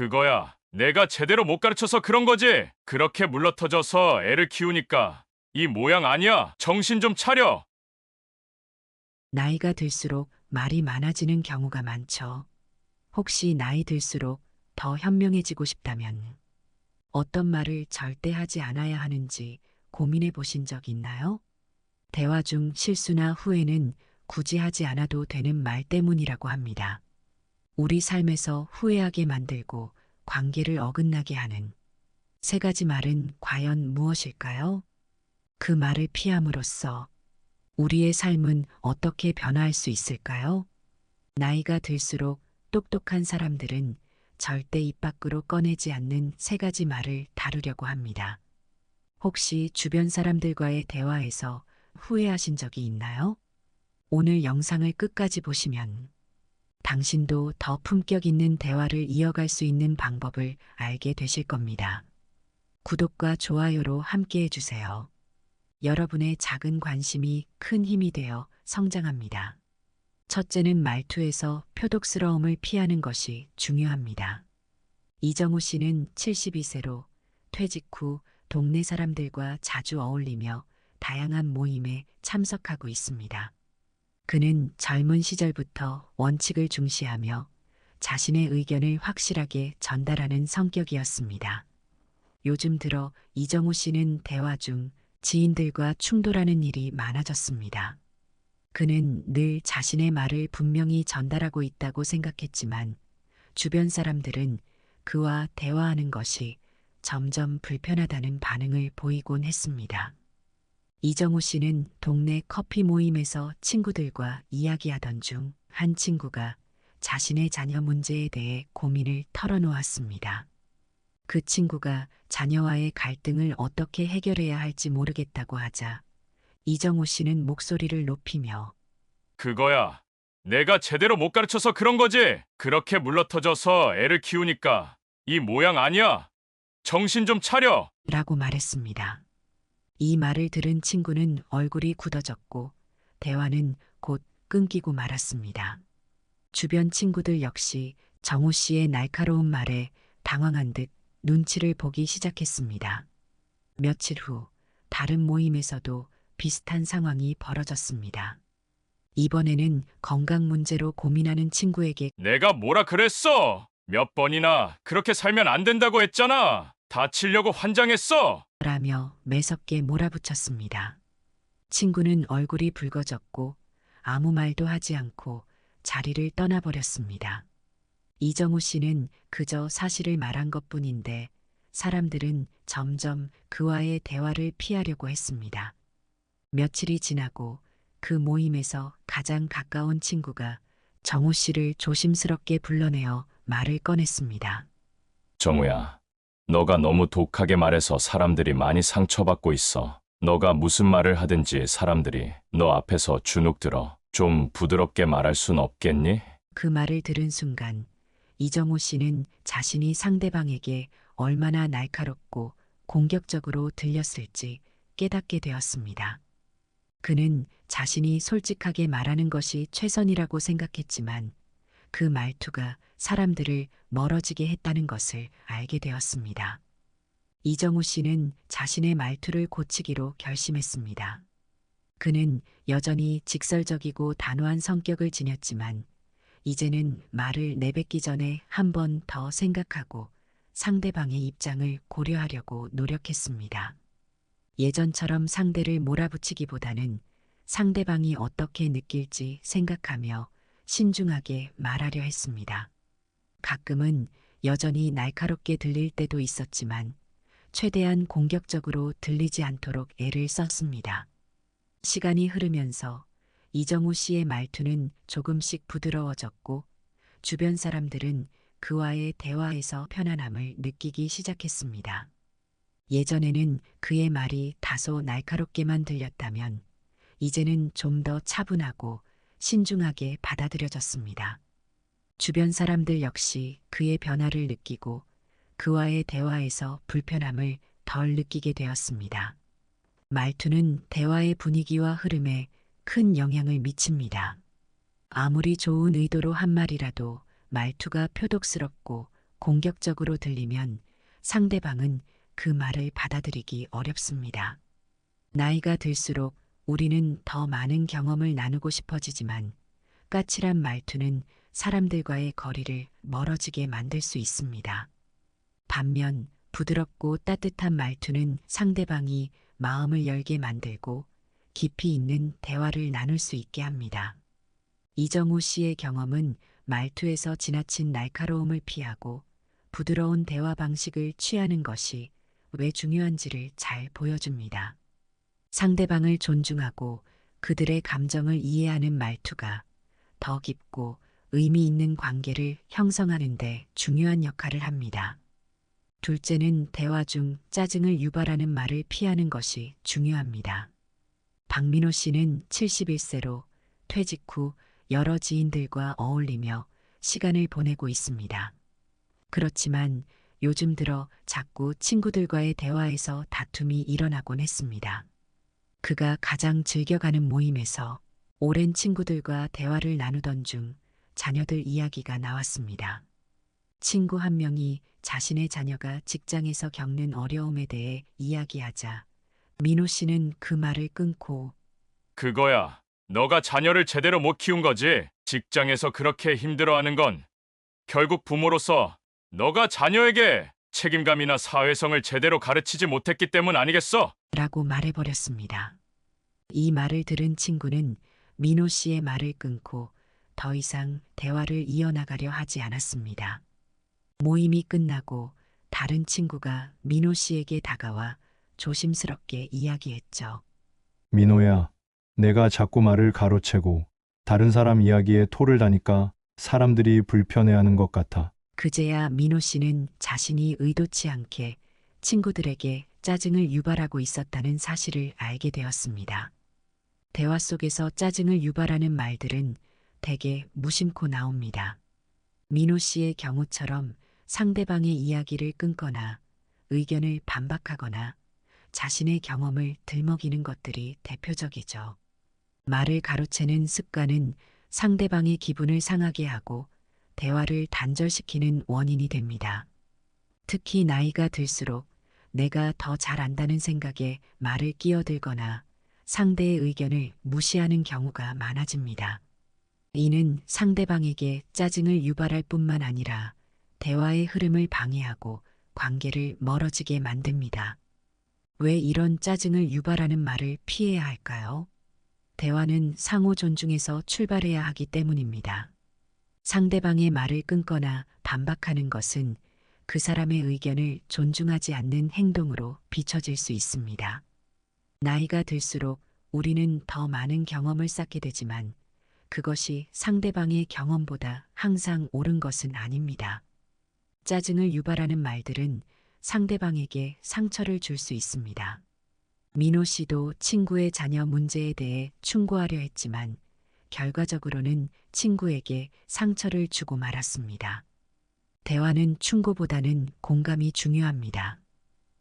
그거야. 내가 제대로 못 가르쳐서 그런 거지. 그렇게 물러터져서 애를 키우니까 이 모양 아니야. 정신 좀 차려. 나이가 들수록 말이 많아지는 경우가 많죠. 혹시 나이 들수록 더 현명해지고 싶다면 어떤 말을 절대 하지 않아야 하는지 고민해 보신 적 있나요? 대화 중 실수나 후회는 굳이 하지 않아도 되는 말 때문이라고 합니다. 우리 삶에서 후회하게 만들고 관계를 어긋나게 하는 세 가지 말은 과연 무엇일까요? 그 말을 피함으로써 우리의 삶은 어떻게 변화할 수 있을까요? 나이가 들수록 똑똑한 사람들은 절대 입 밖으로 꺼내지 않는 세 가지 말을 다루려고 합니다. 혹시 주변 사람들과의 대화에서 후회하신 적이 있나요? 오늘 영상을 끝까지 보시면 당신도 더 품격 있는 대화를 이어갈 수 있는 방법을 알게 되실 겁니다. 구독과 좋아요로 함께 해주세요. 여러분의 작은 관심이 큰 힘이 되어 성장합니다. 첫째는 말투에서 표독스러움을 피하는 것이 중요합니다. 이정우 씨는 72세로 퇴직 후 동네 사람들과 자주 어울리며 다양한 모임에 참석하고 있습니다. 그는 젊은 시절부터 원칙을 중시하며 자신의 의견을 확실하게 전달하는 성격이었습니다. 요즘 들어 이정우 씨는 대화 중 지인들과 충돌하는 일이 많아졌습니다. 그는 늘 자신의 말을 분명히 전달하고 있다고 생각했지만 주변 사람들은 그와 대화하는 것이 점점 불편하다는 반응을 보이곤 했습니다. 이정우 씨는 동네 커피 모임에서 친구들과 이야기하던 중 한 친구가 자신의 자녀 문제에 대해 고민을 털어놓았습니다. 그 친구가 자녀와의 갈등을 어떻게 해결해야 할지 모르겠다고 하자 이정우 씨는 목소리를 높이며 그거야. 내가 제대로 못 가르쳐서 그런 거지. 그렇게 물러터져서 애를 키우니까 이 모양 아니야. 정신 좀 차려. 라고 말했습니다. 이 말을 들은 친구는 얼굴이 굳어졌고 대화는 곧 끊기고 말았습니다. 주변 친구들 역시 정우 씨의 날카로운 말에 당황한 듯 눈치를 보기 시작했습니다. 며칠 후 다른 모임에서도 비슷한 상황이 벌어졌습니다. 이번에는 건강 문제로 고민하는 친구에게 내가 뭐라 그랬어? 몇 번이나 그렇게 살면 안 된다고 했잖아. 다치려고 환장했어. 라며 매섭게 몰아붙였습니다. 친구는 얼굴이 붉어졌고 아무 말도 하지 않고 자리를 떠나버렸습니다. 이정우 씨는 그저 사실을 말한 것뿐인데 사람들은 점점 그와의 대화를 피하려고 했습니다. 며칠이 지나고 그 모임에서 가장 가까운 친구가 정우 씨를 조심스럽게 불러내어 말을 꺼냈습니다. 정우야, 너가 너무 독하게 말해서 사람들이 많이 상처받고 있어. 너가 무슨 말을 하든지 사람들이 너 앞에서 주눅 들어. 좀 부드럽게 말할 순 없겠니? 그 말을 들은 순간 이정우 씨는 자신이 상대방에게 얼마나 날카롭고 공격적으로 들렸을지 깨닫게 되었습니다. 그는 자신이 솔직하게 말하는 것이 최선이라고 생각했지만 그 말투가 사람들을 멀어지게 했다는 것을 알게 되었습니다. 이정우 씨는 자신의 말투를 고치기로 결심했습니다. 그는 여전히 직설적이고 단호한 성격을 지녔지만 이제는 말을 내뱉기 전에 한 번 더 생각하고 상대방의 입장을 고려하려고 노력했습니다. 예전처럼 상대를 몰아붙이기보다는 상대방이 어떻게 느낄지 생각하며 신중하게 말하려 했습니다. 가끔은 여전히 날카롭게 들릴 때도 있었지만 최대한 공격적으로 들리지 않도록 애를 썼습니다. 시간이 흐르면서 이정우 씨의 말투는 조금씩 부드러워졌고 주변 사람들은 그와의 대화에서 편안함을 느끼기 시작했습니다. 예전에는 그의 말이 다소 날카롭게만 들렸다면 이제는 좀 더 차분하고 신중하게 받아들여졌습니다. 주변 사람들 역시 그의 변화를 느끼고 그와의 대화에서 불편함을 덜 느끼게 되었습니다. 말투는 대화의 분위기와 흐름에 큰 영향을 미칩니다. 아무리 좋은 의도로 한 말이라도 말투가 표독스럽고 공격적으로 들리면 상대방은 그 말을 받아들이기 어렵습니다. 나이가 들수록 우리는 더 많은 경험을 나누고 싶어지지만 까칠한 말투는 사람들과의 거리를 멀어지게 만들 수 있습니다. 반면 부드럽고 따뜻한 말투는 상대방이 마음을 열게 만들고 깊이 있는 대화를 나눌 수 있게 합니다. 이정우 씨의 경험은 말투에서 지나친 날카로움을 피하고 부드러운 대화 방식을 취하는 것이 왜 중요한지를 잘 보여줍니다. 상대방을 존중하고 그들의 감정을 이해하는 말투가 더 깊고 의미 있는 관계를 형성하는 데 중요한 역할을 합니다. 둘째는 대화 중 짜증을 유발하는 말을 피하는 것이 중요합니다. 박민호 씨는 71세로 퇴직 후 여러 지인들과 어울리며 시간을 보내고 있습니다. 그렇지만 요즘 들어 자꾸 친구들과의 대화에서 다툼이 일어나곤 했습니다. 그가 가장 즐겨가는 모임에서 오랜 친구들과 대화를 나누던 중 자녀들 이야기가 나왔습니다. 친구 한 명이 자신의 자녀가 직장에서 겪는 어려움에 대해 이야기하자 민호 씨는 그 말을 끊고 그거야. 너가 자녀를 제대로 못 키운 거지. 직장에서 그렇게 힘들어하는 건 결국 부모로서 너가 자녀에게 책임감이나 사회성을 제대로 가르치지 못했기 때문 아니겠어? 라고 말해버렸습니다. 이 말을 들은 친구는 민호 씨의 말을 끊고 더 이상 대화를 이어나가려 하지 않았습니다. 모임이 끝나고 다른 친구가 민호 씨에게 다가와 조심스럽게 이야기했죠. 민호야, 내가 자꾸 말을 가로채고 다른 사람 이야기에 토를 다니까 사람들이 불편해하는 것 같아. 그제야 민호 씨는 자신이 의도치 않게 친구들에게 짜증을 유발하고 있었다는 사실을 알게 되었습니다. 대화 속에서 짜증을 유발하는 말들은 대개 무심코 나옵니다. 민호 씨의 경우처럼 상대방의 이야기를 끊거나 의견을 반박하거나 자신의 경험을 들먹이는 것들이 대표적이죠. 말을 가로채는 습관은 상대방의 기분을 상하게 하고 대화를 단절시키는 원인이 됩니다. 특히 나이가 들수록 내가 더 잘 안다는 생각에 말을 끼어들거나 상대의 의견을 무시하는 경우가 많아집니다. 이는 상대방에게 짜증을 유발할 뿐만 아니라 대화의 흐름을 방해하고 관계를 멀어지게 만듭니다. 왜 이런 짜증을 유발하는 말을 피해야 할까요? 대화는 상호 존중에서 출발해야 하기 때문입니다. 상대방의 말을 끊거나 반박하는 것은 그 사람의 의견을 존중하지 않는 행동으로 비춰질 수 있습니다. 나이가 들수록 우리는 더 많은 경험을 쌓게 되지만 그것이 상대방의 경험보다 항상 옳은 것은 아닙니다. 짜증을 유발하는 말들은 상대방에게 상처를 줄 수 있습니다. 민호 씨도 친구의 자녀 문제에 대해 충고하려 했지만 결과적으로는 친구에게 상처를 주고 말았습니다. 대화는 충고보다는 공감이 중요합니다.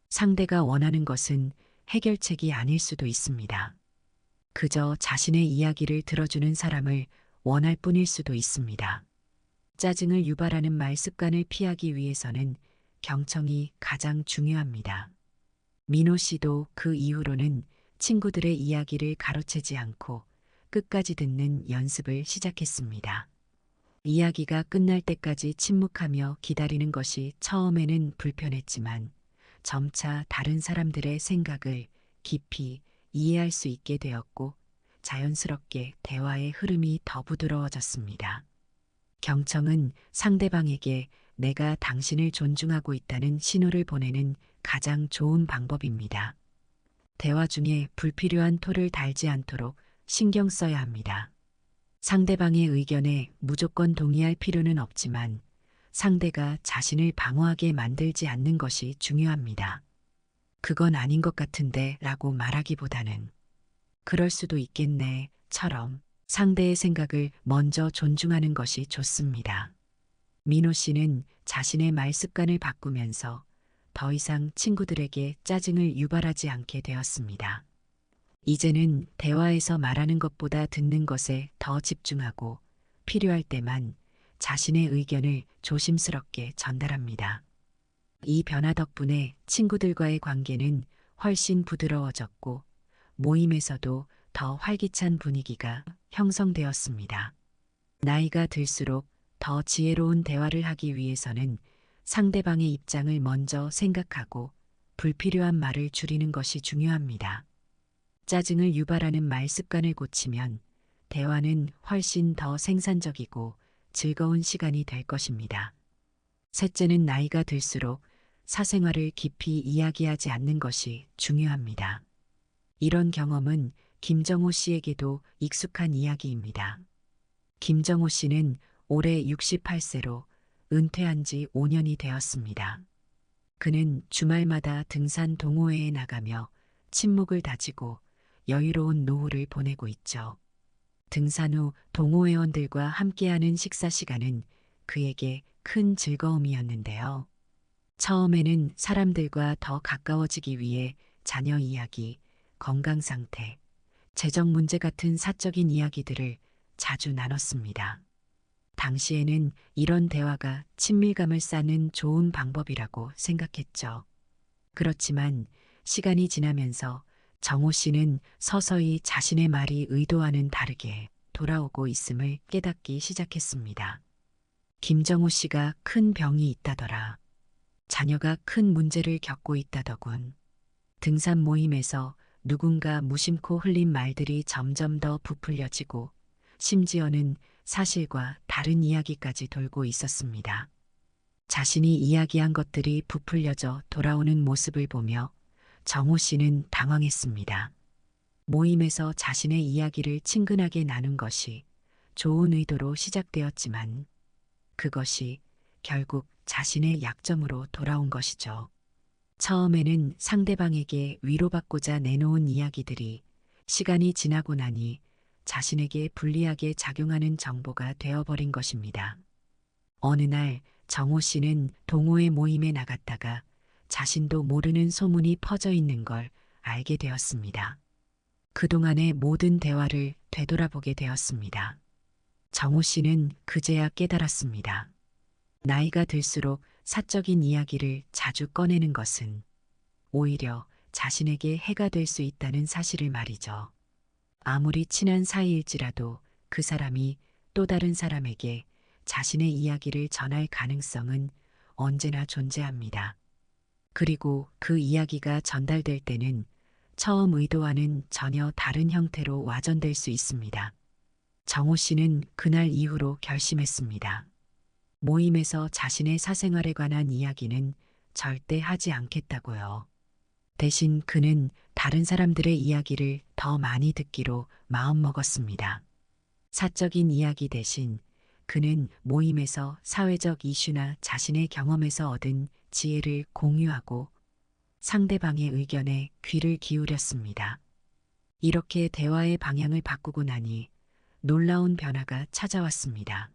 상대가 원하는 것은 해결책이 아닐 수도 있습니다. 그저 자신의 이야기를 들어주는 사람을 원할 뿐일 수도 있습니다. 짜증을 유발하는 말 습관을 피하기 위해서는 경청이 가장 중요합니다. 민호 씨도 그 이후로는 친구들의 이야기를 가로채지 않고 끝까지 듣는 연습을 시작했습니다. 이야기가 끝날 때까지 침묵하며 기다리는 것이 처음에는 불편했지만 점차 다른 사람들의 생각을 깊이 이해할 수 있게 되었고 자연스럽게 대화의 흐름이 더 부드러워졌습니다. 경청은 상대방에게 내가 당신을 존중하고 있다는 신호를 보내는 가장 좋은 방법입니다. 대화 중에 불필요한 토를 달지 않도록 신경 써야 합니다. 상대방의 의견에 무조건 동의할 필요는 없지만 상대가 자신을 방어하게 만들지 않는 것이 중요합니다. 그건 아닌 것 같은데 라고 말하기보다는 그럴 수도 있겠네 처럼 상대의 생각을 먼저 존중하는 것이 좋습니다. 민호 씨는 자신의 말 습관을 바꾸면서 더 이상 친구들에게 짜증을 유발하지 않게 되었습니다. 이제는 대화에서 말하는 것보다 듣는 것에 더 집중하고 필요할 때만 자신의 의견을 조심스럽게 전달합니다. 이 변화 덕분에 친구들과의 관계는 훨씬 부드러워졌고 모임에서도 더 활기찬 분위기가 형성되었습니다. 나이가 들수록 더 지혜로운 대화를 하기 위해서는 상대방의 입장을 먼저 생각하고 불필요한 말을 줄이는 것이 중요합니다. 짜증을 유발하는 말 습관을 고치면 대화는 훨씬 더 생산적이고 즐거운 시간이 될 것입니다. 셋째는 나이가 들수록 사생활을 깊이 이야기하지 않는 것이 중요합니다. 이런 경험은 김정호 씨에게도 익숙한 이야기입니다. 김정호 씨는 올해 68세로 은퇴한 지 5년이 되었습니다. 그는 주말마다 등산 동호회에 나가며 친목을 다지고 여유로운 노후를 보내고 있죠. 등산 후 동호회원들과 함께하는 식사 시간은 그에게 큰 즐거움이었는데요. 처음에는 사람들과 더 가까워지기 위해 자녀 이야기, 건강 상태, 재정 문제 같은 사적인 이야기들을 자주 나눴습니다. 당시에는 이런 대화가 친밀감을 쌓는 좋은 방법이라고 생각했죠. 그렇지만 시간이 지나면서 정호 씨는 서서히 자신의 말이 의도와는 다르게 돌아오고 있음을 깨닫기 시작했습니다. 김정호 씨가 큰 병이 있다더라. 자녀가 큰 문제를 겪고 있다더군. 등산 모임에서 누군가 무심코 흘린 말들이 점점 더 부풀려지고 심지어는 사실과 다른 이야기까지 돌고 있었습니다. 자신이 이야기한 것들이 부풀려져 돌아오는 모습을 보며 정호 씨는 당황했습니다. 모임에서 자신의 이야기를 친근하게 나눈 것이 좋은 의도로 시작되었지만 그것이 결국 자신의 약점으로 돌아온 것이죠. 처음에는 상대방에게 위로받고자 내놓은 이야기들이 시간이 지나고 나니 자신에게 불리하게 작용하는 정보가 되어버린 것입니다. 어느 날 정호 씨는 동호회 모임에 나갔다가 자신도 모르는 소문이 퍼져 있는 걸 알게 되었습니다. 그동안의 모든 대화를 되돌아보게 되었습니다. 정호 씨는 그제야 깨달았습니다. 나이가 들수록 사적인 이야기를 자주 꺼내는 것은 오히려 자신에게 해가 될 수 있다는 사실을 말이죠. 아무리 친한 사이일지라도 그 사람이 또 다른 사람에게 자신의 이야기를 전할 가능성은 언제나 존재합니다. 그리고 그 이야기가 전달될 때는 처음 의도와는 전혀 다른 형태로 와전될 수 있습니다. 정호 씨는 그날 이후로 결심했습니다. 모임에서 자신의 사생활에 관한 이야기는 절대 하지 않겠다고요. 대신 그는 다른 사람들의 이야기를 더 많이 듣기로 마음먹었습니다. 사적인 이야기 대신 그는 모임에서 사회적 이슈나 자신의 경험에서 얻은 지혜를 공유하고 상대방의 의견에 귀를 기울였습니다. 이렇게 대화의 방향을 바꾸고 나니 놀라운 변화가 찾아왔습니다.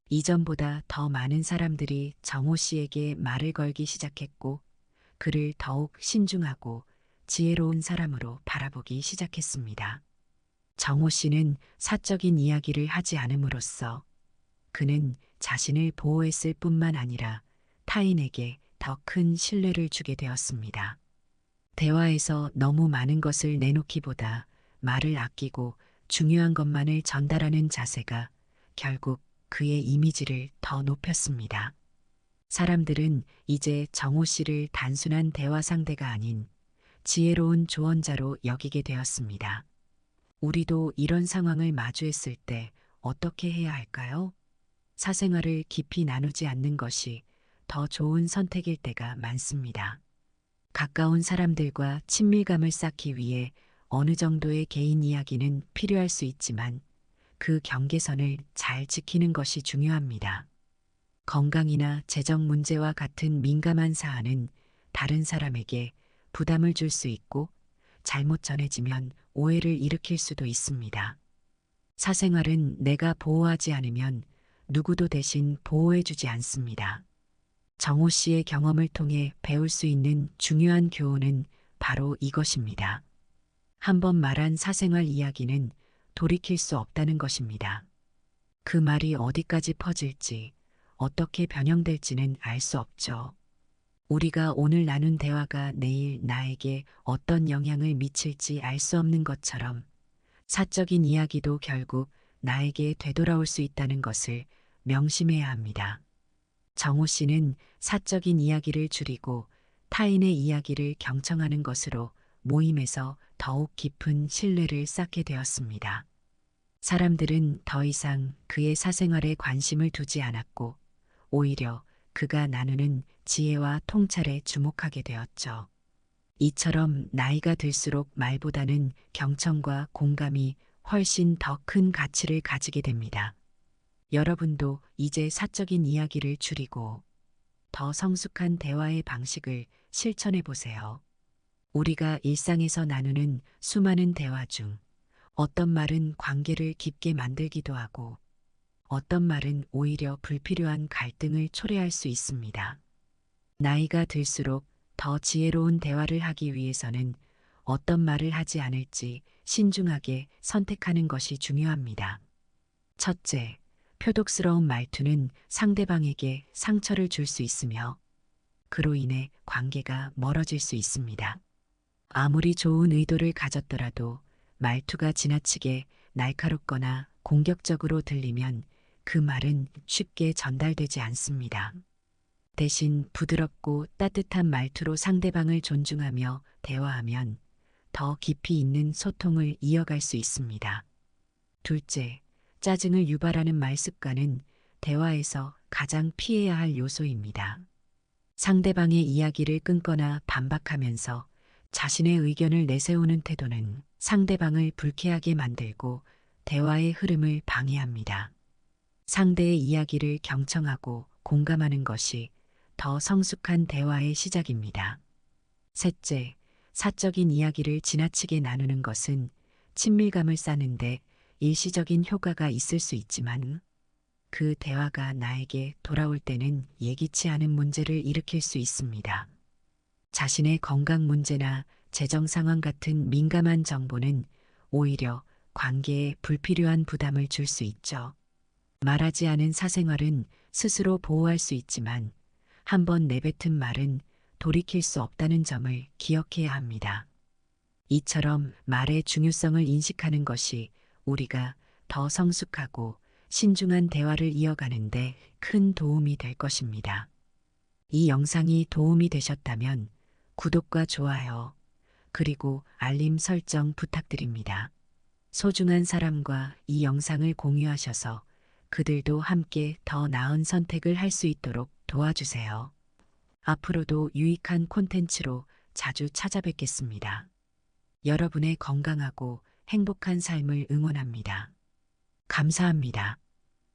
이전보다 더 많은 사람들이 정호 씨에게 말을 걸기 시작했고 그를 더욱 신중하고 지혜로운 사람으로 바라보기 시작했습니다. 정호 씨는 사적인 이야기를 하지 않음으로써 그는 자신을 보호했을 뿐만 아니라 타인에게 더 큰 신뢰를 주게 되었습니다. 대화에서 너무 많은 것을 내놓기보다 말을 아끼고 중요한 것만을 전달하는 자세가 결국 그의 이미지를 더 높였습니다. 사람들은 이제 정호 씨를 단순한 대화 상대가 아닌 지혜로운 조언자로 여기게 되었습니다. 우리도 이런 상황을 마주했을 때 어떻게 해야 할까요? 사생활을 깊이 나누지 않는 것이 더 좋은 선택일 때가 많습니다. 가까운 사람들과 친밀감을 쌓기 위해 어느 정도의 개인 이야기는 필요할 수 있지만 그 경계선을 잘 지키는 것이 중요합니다. 건강이나 재정 문제와 같은 민감한 사안은 다른 사람에게 부담을 줄 수 있고 잘못 전해지면 오해를 일으킬 수도 있습니다. 사생활은 내가 보호하지 않으면 누구도 대신 보호해주지 않습니다. 정호 씨의 경험을 통해 배울 수 있는 중요한 교훈은 바로 이것입니다. 한번 말한 사생활 이야기는 돌이킬 수 없다는 것입니다. 그 말이 어디까지 퍼질지, 어떻게 변형될지는 알 수 없죠. 우리가 오늘 나눈 대화가 내일 나에게 어떤 영향을 미칠지 알 수 없는 것처럼 사적인 이야기도 결국 나에게 되돌아올 수 있다는 것을 명심해야 합니다. 정호 씨는 사적인 이야기를 줄이고 타인의 이야기를 경청하는 것으로 모임에서 더욱 깊은 신뢰를 쌓게 되었습니다. 사람들은 더 이상 그의 사생활에 관심을 두지 않았고 오히려 그가 나누는 지혜와 통찰에 주목하게 되었죠. 이처럼 나이가 들수록 말보다는 경청과 공감이 훨씬 더 큰 가치를 가지게 됩니다. 여러분도 이제 사적인 이야기를 줄이고 더 성숙한 대화의 방식을 실천해 보세요. 우리가 일상에서 나누는 수많은 대화 중 어떤 말은 관계를 깊게 만들기도 하고 어떤 말은 오히려 불필요한 갈등을 초래할 수 있습니다. 나이가 들수록 더 지혜로운 대화를 하기 위해서는 어떤 말을 하지 않을지 신중하게 선택하는 것이 중요합니다. 첫째, 표독스러운 말투는 상대방에게 상처를 줄 수 있으며 그로 인해 관계가 멀어질 수 있습니다. 아무리 좋은 의도를 가졌더라도 말투가 지나치게 날카롭거나 공격적으로 들리면 그 말은 쉽게 전달되지 않습니다. 대신 부드럽고 따뜻한 말투로 상대방을 존중하며 대화하면 더 깊이 있는 소통을 이어갈 수 있습니다. 둘째, 짜증을 유발하는 말 습관은 대화에서 가장 피해야 할 요소입니다. 상대방의 이야기를 끊거나 반박하면서 자신의 의견을 내세우는 태도는 상대방을 불쾌하게 만들고 대화의 흐름을 방해합니다. 상대의 이야기를 경청하고 공감하는 것이 더 성숙한 대화의 시작입니다. 셋째, 사적인 이야기를 지나치게 나누는 것은 친밀감을 쌓는데 일시적인 효과가 있을 수 있지만 그 대화가 나에게 돌아올 때는 예기치 않은 문제를 일으킬 수 있습니다. 자신의 건강 문제나 재정 상황 같은 민감한 정보는 오히려 관계에 불필요한 부담을 줄 수 있죠. 말하지 않은 사생활은 스스로 보호할 수 있지만 한번 내뱉은 말은 돌이킬 수 없다는 점을 기억해야 합니다. 이처럼 말의 중요성을 인식하는 것이 우리가 더 성숙하고 신중한 대화를 이어가는데 큰 도움이 될 것입니다. 이 영상이 도움이 되셨다면 구독과 좋아요, 그리고 알림 설정 부탁드립니다. 소중한 사람과 이 영상을 공유하셔서 그들도 함께 더 나은 선택을 할 수 있도록 도와주세요. 앞으로도 유익한 콘텐츠로 자주 찾아뵙겠습니다. 여러분의 건강하고 행복한 삶을 응원합니다. 감사합니다.